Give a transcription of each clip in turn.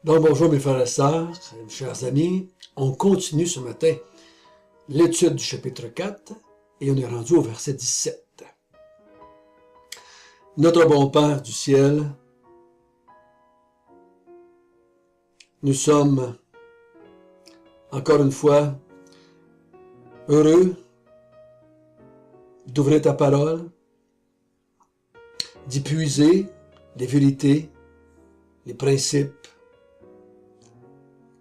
Donc bonjour mes frères et sœurs, mes chers amis. On continue ce matin l'étude du chapitre 4 et on est rendu au verset 17. Notre bon Père du ciel, nous sommes encore une fois heureux d'ouvrir ta parole, d'y puiser les vérités, les principes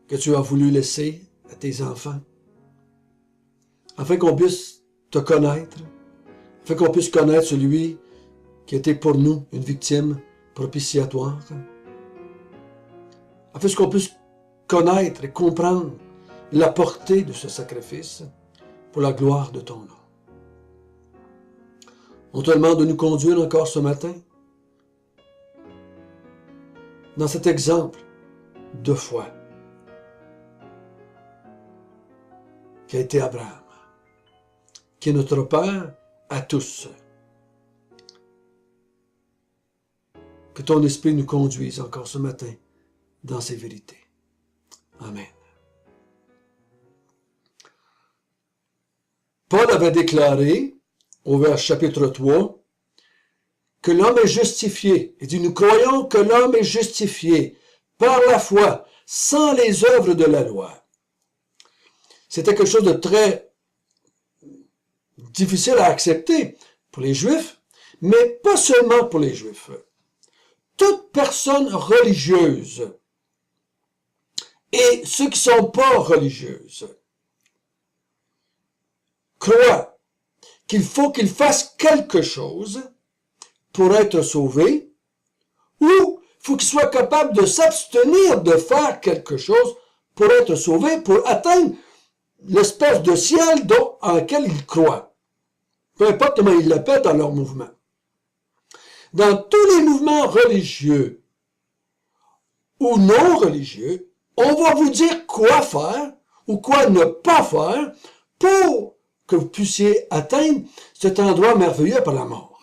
que tu as voulu laisser à tes enfants, afin qu'on puisse te connaître, afin qu'on puisse connaître celui qui était pour nous une victime propitiatoire, afin qu'on puisse connaître et comprendre la portée de ce sacrifice pour la gloire de ton nom. On te demande de nous conduire encore ce matin dans cet exemple de foi qui a été Abraham, qui est notre Père à tous. Que ton esprit nous conduise encore ce matin dans ces vérités. Amen. Paul avait déclaré au chapitre 3 que l'homme est justifié. Il dit, nous croyons que l'homme est justifié par la foi, sans les œuvres de la loi. C'était quelque chose de très difficile à accepter pour les Juifs, mais pas seulement pour les Juifs. Toute personne religieuse et ceux qui ne sont pas religieuses croient qu'il faut qu'ils fassent quelque chose pour être sauvés, ou il faut qu'ils soient capables de s'abstenir de faire quelque chose pour être sauvés, pour atteindre l'espèce de ciel en lequel ils croient. Peu importe comment ils l'appellent dans leur mouvement. Dans tous les mouvements religieux ou non religieux, on va vous dire quoi faire ou quoi ne pas faire pour que vous puissiez atteindre cet endroit merveilleux par la mort.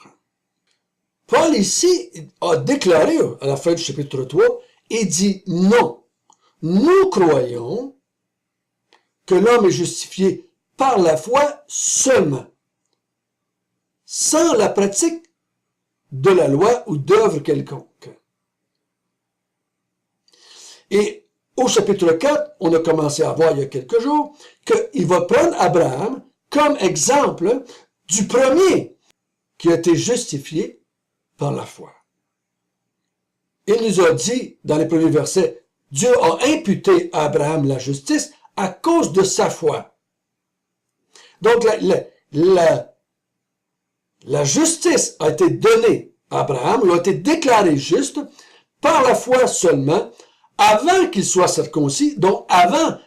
Paul ici a déclaré à la fin du chapitre 3 et dit non, nous croyons que l'homme est justifié par la foi seulement, sans la pratique de la loi ou d'œuvre quelconque. Et au chapitre 4, on a commencé à voir il y a quelques jours qu'il va prendre Abraham comme exemple du premier qui a été justifié par la foi. Il nous a dit dans les premiers versets, Dieu a imputé à Abraham la justice à cause de sa foi. Donc la justice a été donnée à Abraham, ou a été déclarée juste par la foi seulement, avant qu'il soit circoncis, donc avant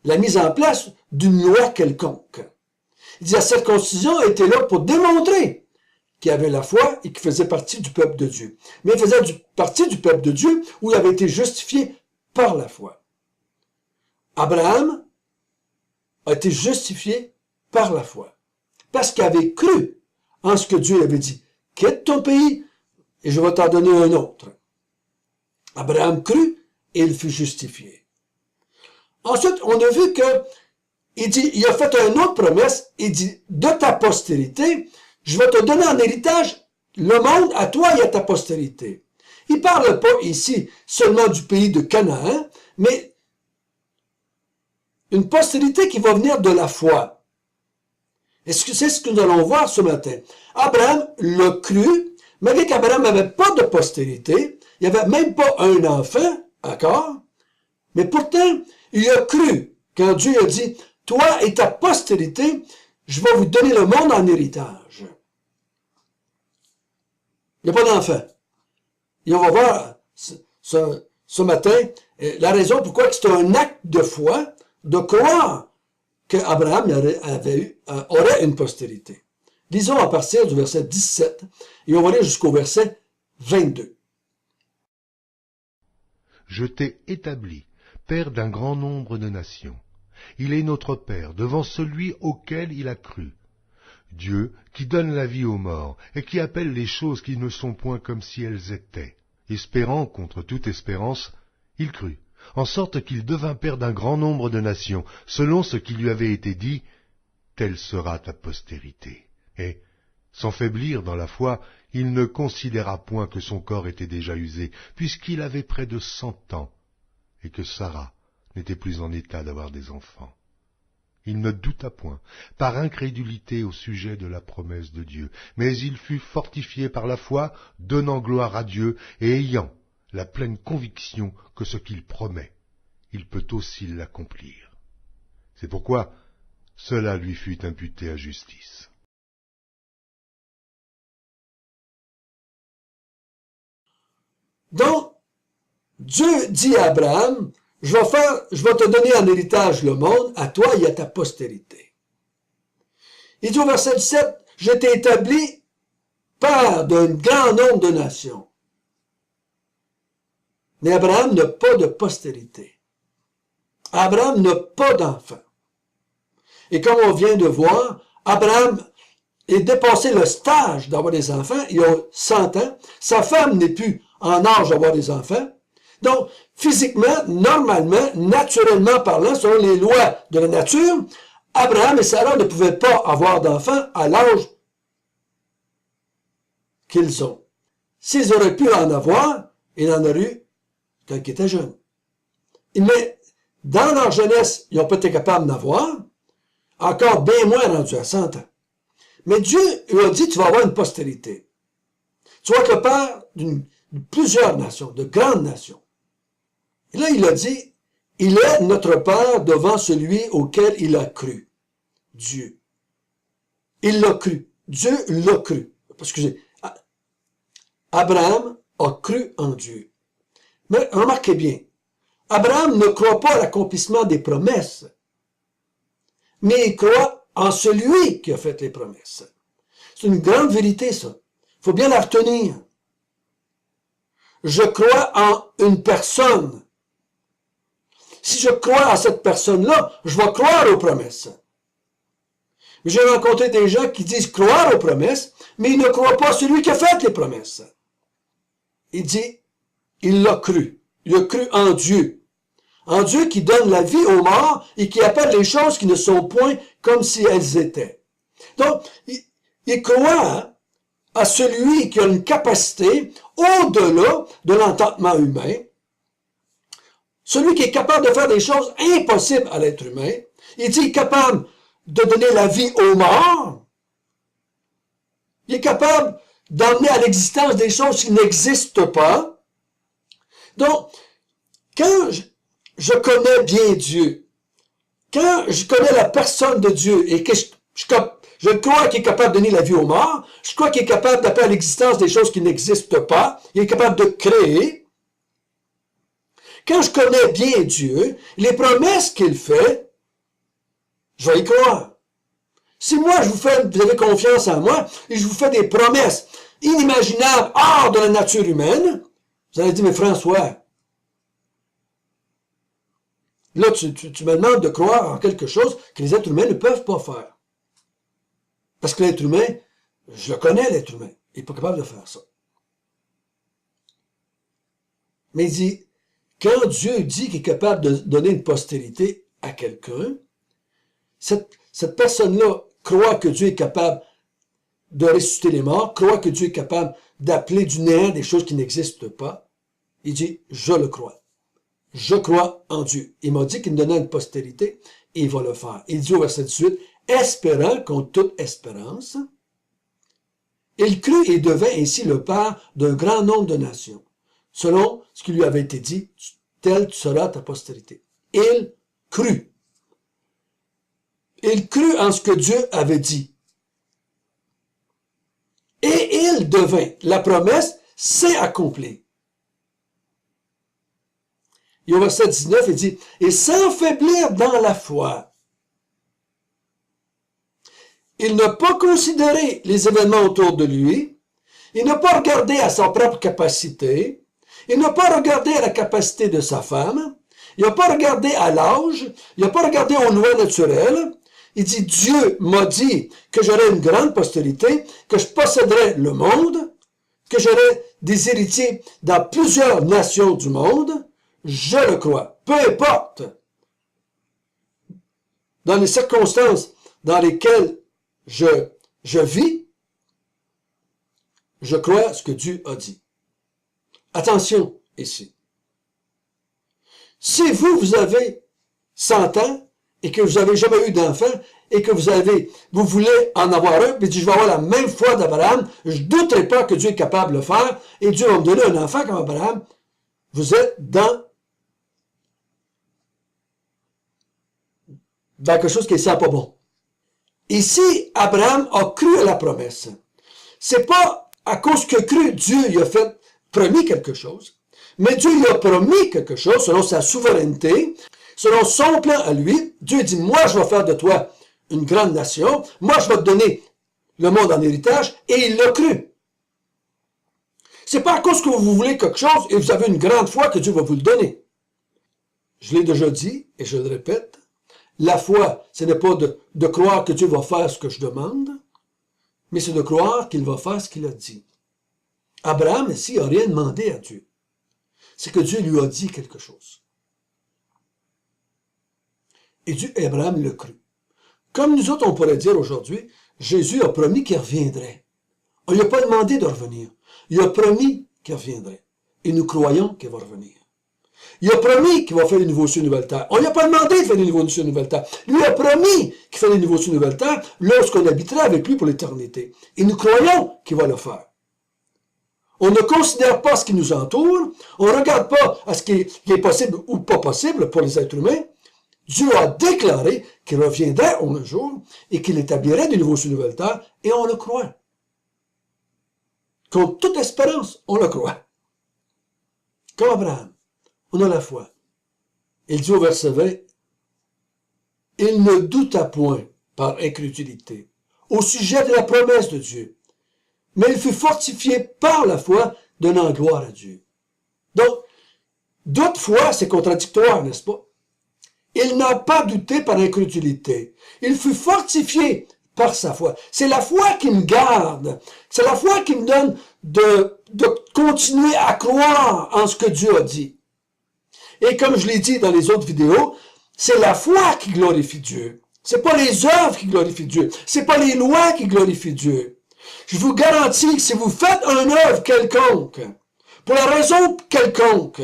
la mise en place d'une loi quelconque. Il dit la circoncision était là pour démontrer qu'il avait la foi et qu'il faisait partie du peuple de Dieu. Mais il faisait partie du peuple de Dieu où il avait été justifié par la foi. Abraham a été justifié par la foi, parce qu'il avait cru en ce que Dieu avait dit. Quitte ton pays et je vais t'en donner un autre. Abraham crut et il fut justifié. Ensuite, on a vu que il a fait une autre promesse. Il dit, de ta postérité, je vais te donner en héritage le monde à toi et à ta postérité. Il ne parle pas ici seulement du pays de Canaan, mais une postérité qui va venir de la foi. Et c'est ce que nous allons voir ce matin. Abraham l'a cru, malgré qu'Abraham n'avait pas de postérité, il n'y avait même pas un enfant encore, mais pourtant, il a cru quand Dieu a dit, toi et ta postérité, je vais vous donner le monde en héritage. Il n'y a pas d'enfant. Et on va voir ce matin la raison pourquoi c'est un acte de foi de croire qu'Abraham aurait une postérité. Lisons à partir du verset 17 et on va aller jusqu'au verset 22. Je t'ai établi, Père d'un grand nombre de nations. Il est notre Père devant celui auquel il a cru. Dieu qui donne la vie aux morts et qui appelle les choses qui ne sont point comme si elles étaient, espérant contre toute espérance Il crut, en sorte qu'il devint père d'un grand nombre de nations, selon ce qui lui avait été dit, « Telle sera ta postérité. » Et, sans faiblir dans la foi, il ne considéra point que son corps était déjà usé, puisqu'il avait près de 100 ans, et que Sarah n'était plus en état d'avoir des enfants. Il ne douta point, par incrédulité au sujet de la promesse de Dieu, mais il fut fortifié par la foi, donnant gloire à Dieu et ayant la pleine conviction que ce qu'il promet, il peut aussi l'accomplir. C'est pourquoi cela lui fut imputé à justice. Donc, Dieu dit à Abraham, je vais te donner en héritage le monde, à toi et à ta postérité. Il dit au verset 17, je t'ai établi père d'un grand nombre de nations. Mais Abraham n'a pas de postérité. Abraham n'a pas d'enfant. Et comme on vient de voir, Abraham est dépassé le stage d'avoir des enfants. Il a 100 ans. Sa femme n'est plus en âge d'avoir des enfants. Donc, physiquement, normalement, naturellement parlant, selon les lois de la nature, Abraham et Sarah ne pouvaient pas avoir d'enfants à l'âge qu'ils ont. S'ils auraient pu en avoir, il en aurait eu quand ils étaient jeunes. Mais dans leur jeunesse, ils n'ont pas été capables d'en avoir, encore bien moins rendus à 100 ans. Mais Dieu lui a dit, tu vas avoir une postérité. Tu vas être le père de plusieurs nations, de grandes nations. Et là, il a dit, il est notre Père devant celui auquel il a cru. Dieu. Il l'a cru. Dieu l'a cru. Excusez. Abraham a cru en Dieu. Mais remarquez bien, Abraham ne croit pas à l'accomplissement des promesses, mais il croit en celui qui a fait les promesses. C'est une grande vérité, ça. Il faut bien la retenir. Je crois en une personne. Si je crois à cette personne-là, je vais croire aux promesses. J'ai rencontré des gens qui disent croire aux promesses, mais ils ne croient pas à celui qui a fait les promesses. Il dit, il l'a cru. Il a cru en Dieu. En Dieu qui donne la vie aux morts et qui appelle les choses qui ne sont point comme si elles étaient. Donc, il croit à celui qui a une capacité au-delà de l'entendement humain, celui qui est capable de faire des choses impossibles à l'être humain. Il dit, il est capable de donner la vie aux morts. Il est capable d'emmener à l'existence des choses qui n'existent pas. Donc, quand je connais bien Dieu, quand je connais la personne de Dieu et que je crois qu'il est capable de donner la vie aux morts, je crois qu'il est capable d'appeler à l'existence des choses qui n'existent pas, il est capable de créer. Quand je connais bien Dieu, les promesses qu'il fait, je vais y croire. Si moi, vous avez confiance en moi, et je vous fais des promesses inimaginables hors de la nature humaine, vous allez dire, mais François, là, tu me demandes de croire en quelque chose que les êtres humains ne peuvent pas faire. Parce que l'être humain, je le connais, l'être humain, il n'est pas capable de faire ça. Mais il dit, quand Dieu dit qu'il est capable de donner une postérité à quelqu'un, cette personne-là croit que Dieu est capable de ressusciter les morts, croit que Dieu est capable d'appeler du néant des choses qui n'existent pas. Il dit, je le crois. Je crois en Dieu. Il m'a dit qu'il me donnait une postérité et il va le faire. Il dit au verset 18, espérant contre toute espérance, il crut et devint ainsi le père d'un grand nombre de nations, selon ce qui lui avait été dit, telle sera ta postérité. Il crut. Il crut en ce que Dieu avait dit. Et il devint. La promesse s'est accomplie. Et au verset 19, il dit, et sans faiblir dans la foi. Il n'a pas considéré les événements autour de lui. Il n'a pas regardé à sa propre capacité. Il n'a pas regardé à la capacité de sa femme. Il n'a pas regardé à l'âge. Il n'a pas regardé aux lois naturelles. Il dit, Dieu m'a dit que j'aurais une grande postérité, que je posséderais le monde, que j'aurais des héritiers dans plusieurs nations du monde. je le crois. Peu importe dans les circonstances dans lesquelles je vis, je crois ce que Dieu a dit. Attention ici. Si vous avez 100 ans et que vous n'avez jamais eu d'enfant et que vous voulez en avoir un, puis je vais avoir la même foi d'Abraham, je ne douterai pas que Dieu est capable de le faire et Dieu va me donner un enfant comme Abraham, vous êtes dans quelque chose qui ne sent pas bon. Ici, Abraham a cru à la promesse. C'est pas à cause que cru, Dieu lui a promis quelque chose, mais Dieu lui a promis quelque chose selon sa souveraineté, selon son plan à lui. Dieu dit, moi je vais faire de toi une grande nation, moi je vais te donner le monde en héritage, et il l'a cru. C'est pas à cause que vous voulez quelque chose et vous avez une grande foi que Dieu va vous le donner. Je l'ai déjà dit, et je le répète, la foi, ce n'est pas de croire que Dieu va faire ce que je demande, mais c'est de croire qu'il va faire ce qu'il a dit. Abraham, ici, n'a rien demandé à Dieu. C'est que Dieu lui a dit quelque chose. Et Abraham le crut. Comme nous autres, on pourrait dire aujourd'hui, Jésus a promis qu'il reviendrait. On ne lui a pas demandé de revenir. Il a promis qu'il reviendrait. Et nous croyons qu'il va revenir. Il a promis qu'il va faire les nouveaux cieux et nouvelles terres. On ne lui a pas demandé de faire les nouveaux cieux et nouvelles terres. Lui a promis qu'il fait les nouveaux cieux et nouvelles terres lorsqu'on habitera avec lui pour l'éternité. Et nous croyons qu'il va le faire. On ne considère pas ce qui nous entoure. On ne regarde pas à ce qui est possible ou pas possible pour les êtres humains. Dieu a déclaré qu'il reviendrait un jour et qu'il établirait des nouveaux cieux et nouvelles terres, et on le croit. Contre toute espérance, on le croit. Comme Abraham, on a la foi. Il dit au verset 20, « Il ne douta point par incrédulité au sujet de la promesse de Dieu, mais il fut fortifié par la foi, donnant gloire à Dieu. » Donc, doute, foi, c'est contradictoire, n'est-ce pas? Il n'a pas douté par incrédulité. Il fut fortifié par sa foi. C'est la foi qui me garde. C'est la foi qui me donne de continuer à croire en ce que Dieu a dit. Et comme je l'ai dit dans les autres vidéos, c'est la foi qui glorifie Dieu. C'est pas les œuvres qui glorifient Dieu. C'est pas les lois qui glorifient Dieu. Je vous garantis que si vous faites une œuvre quelconque, pour la raison quelconque,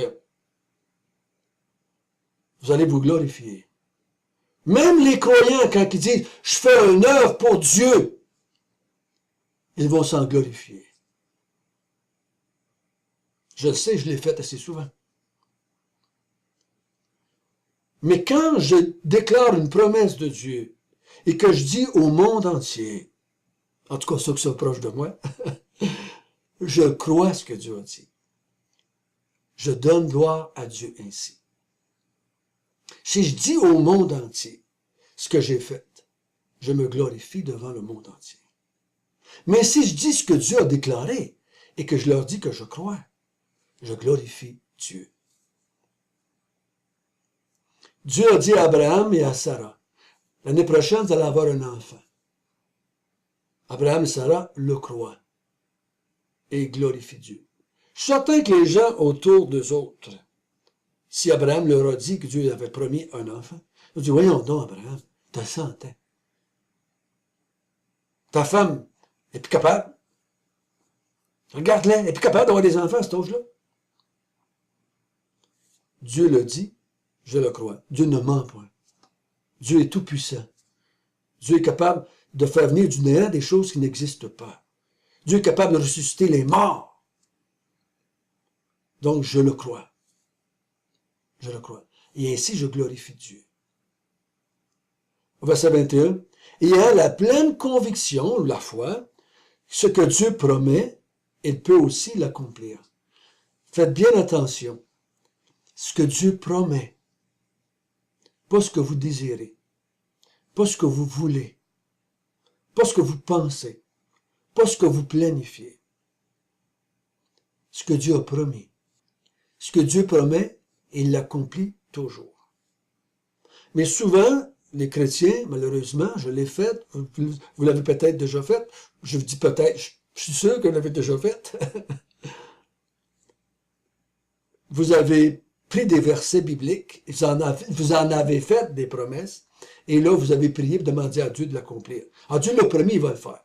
vous allez vous glorifier. Même les croyants, quand ils disent « je fais une œuvre pour Dieu », ils vont s'en glorifier. Je le sais, je l'ai fait assez souvent. Mais quand je déclare une promesse de Dieu et que je dis au monde entier, en tout cas ceux qui sont proches de moi, je crois ce que Dieu a dit. Je donne gloire à Dieu ainsi. Si je dis au monde entier ce que j'ai fait, je me glorifie devant le monde entier. Mais si je dis ce que Dieu a déclaré et que je leur dis que je crois, je glorifie Dieu. Dieu a dit à Abraham et à Sarah, l'année prochaine, vous allez avoir un enfant. Abraham et Sarah le croient et glorifient Dieu. Je suis certain que les gens autour d'eux autres, si Abraham leur a dit que Dieu avait promis un enfant, ils ont dit, voyons donc, Abraham, t'as 100 ans. Ta femme est plus capable. Regarde-la, elle est plus capable d'avoir des enfants à cet âge-là. Dieu le dit, je le crois. Dieu ne ment point. Dieu est tout-puissant. Dieu est capable de faire venir du néant des choses qui n'existent pas. Dieu est capable de ressusciter les morts. Donc, je le crois. Je le crois. Et ainsi, je glorifie Dieu. Au verset 21, « Ayant la pleine conviction, la foi, ce que Dieu promet, il peut aussi l'accomplir. » Faites bien attention. Ce que Dieu promet, pas ce que vous désirez, pas ce que vous voulez, pas ce que vous pensez, pas ce que vous planifiez. Ce que Dieu a promis. Ce que Dieu promet, il l'accomplit toujours. Mais souvent, les chrétiens, malheureusement, je l'ai fait, vous l'avez peut-être déjà fait, je vous dis peut-être, je suis sûr que vous l'avez déjà fait. Vous avez pris des versets bibliques, vous en avez fait des promesses, et là, vous avez prié pour demander à Dieu de l'accomplir. Alors, Dieu l'a promis, il va le faire.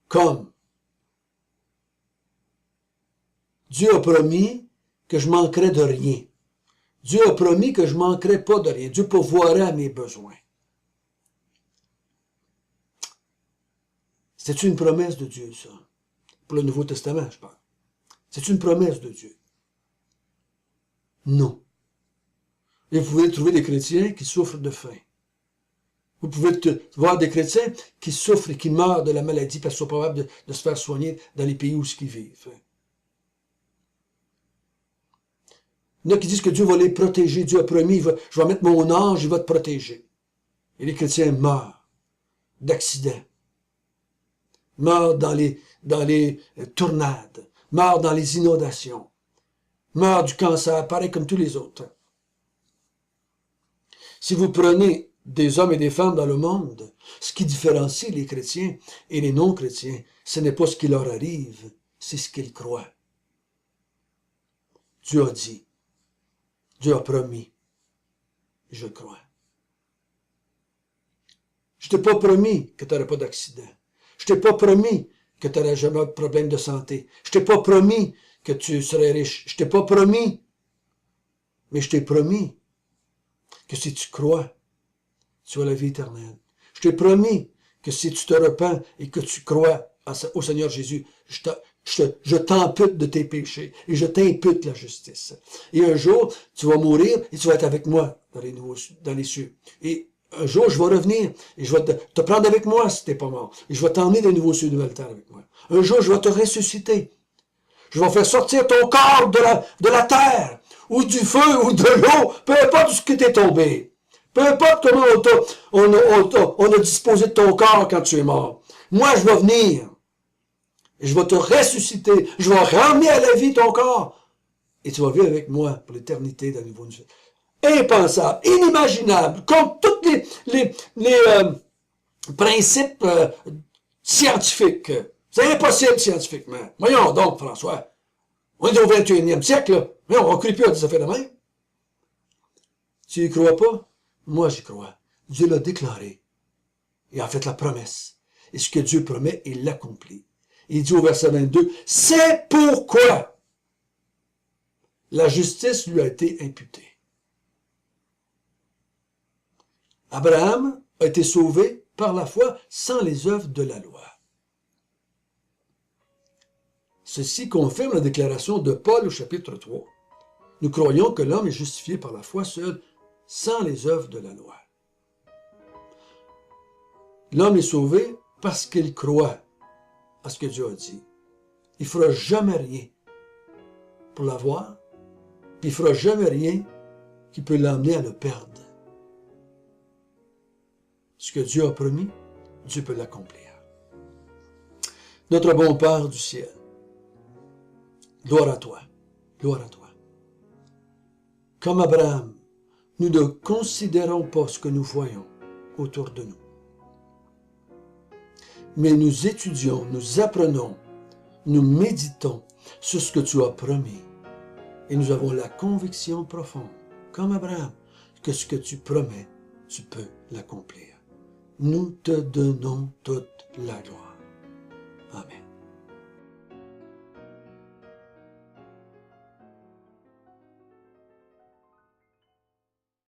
Comme Dieu a promis que je manquerais de rien. Dieu a promis que je ne manquerais pas de rien. Dieu pourvoirait à mes besoins. C'est une promesse de Dieu, ça. Pour le Nouveau Testament, je parle. C'est une promesse de Dieu. Non. Et vous pouvez trouver des chrétiens qui souffrent de faim. Vous pouvez voir des chrétiens qui souffrent et qui meurent de la maladie parce qu'ils sont pas capables de se faire soigner dans les pays où ils vivent. Il y en a qui disent que Dieu va les protéger. Dieu a promis, je vais mettre mon ange, il va te protéger. Et les chrétiens meurent d'accidents. Meurent dans les tornades. Meurent dans les inondations. Meurent du cancer, pareil comme tous les autres. Si vous prenez des hommes et des femmes dans le monde, ce qui différencie les chrétiens et les non-chrétiens, ce n'est pas ce qui leur arrive, c'est ce qu'ils croient. Dieu a dit, Dieu a promis, je crois. Je t'ai pas promis que tu n'aurais pas d'accident. Je t'ai pas promis que tu n'aurais jamais de problème de santé. Je t'ai pas promis que tu serais riche. Je t'ai pas promis, mais je t'ai promis que si tu crois, tu as la vie éternelle. Je t'ai promis que si tu te repens et que tu crois au Seigneur Jésus, je t'ampute de tes péchés et je t'impute la justice. Et un jour, tu vas mourir et tu vas être avec moi dans les cieux. Et un jour, je vais revenir et je vais te prendre avec moi si tu n'es pas mort. Et je vais t'emmener des nouveaux cieux, de nouvelles terres avec moi. Un jour, je vais te ressusciter. Je vais faire sortir ton corps de la terre, ou du feu, ou de l'eau, peu importe ce qui t'est tombé. Peu importe comment on a disposé de ton corps quand tu es mort. Moi, je vais venir. Et je vais te ressusciter. Je vais ramener à la vie ton corps. Et tu vas vivre avec moi pour l'éternité d'un nouveau vie. Impensable, inimaginable, comme tous les principes scientifiques. C'est impossible scientifiquement. Voyons donc, François. On est au 21e siècle, là. Mais on ne crée plus à des affaires de même. Tu n'y crois pas? Moi, j'y crois. Dieu l'a déclaré. Il a fait la promesse. Et ce que Dieu promet, il l'accomplit. Il dit au verset 22, « C'est pourquoi la justice lui a été imputée. » Abraham a été sauvé par la foi sans les œuvres de la loi. Ceci confirme la déclaration de Paul au chapitre 3. Nous croyons que l'homme est justifié par la foi seule, sans les œuvres de la loi. L'homme est sauvé parce qu'il croit à ce que Dieu a dit. Il ne fera jamais rien pour l'avoir, puis il ne fera jamais rien qui peut l'emmener à le perdre. Ce que Dieu a promis, Dieu peut l'accomplir. Notre bon Père du ciel, gloire à toi, gloire à toi. Comme Abraham, nous ne considérons pas ce que nous voyons autour de nous. Mais nous étudions, nous apprenons, nous méditons sur ce que tu as promis. Et nous avons la conviction profonde, comme Abraham, que ce que tu promets, tu peux l'accomplir. Nous te donnons toute la gloire. Amen.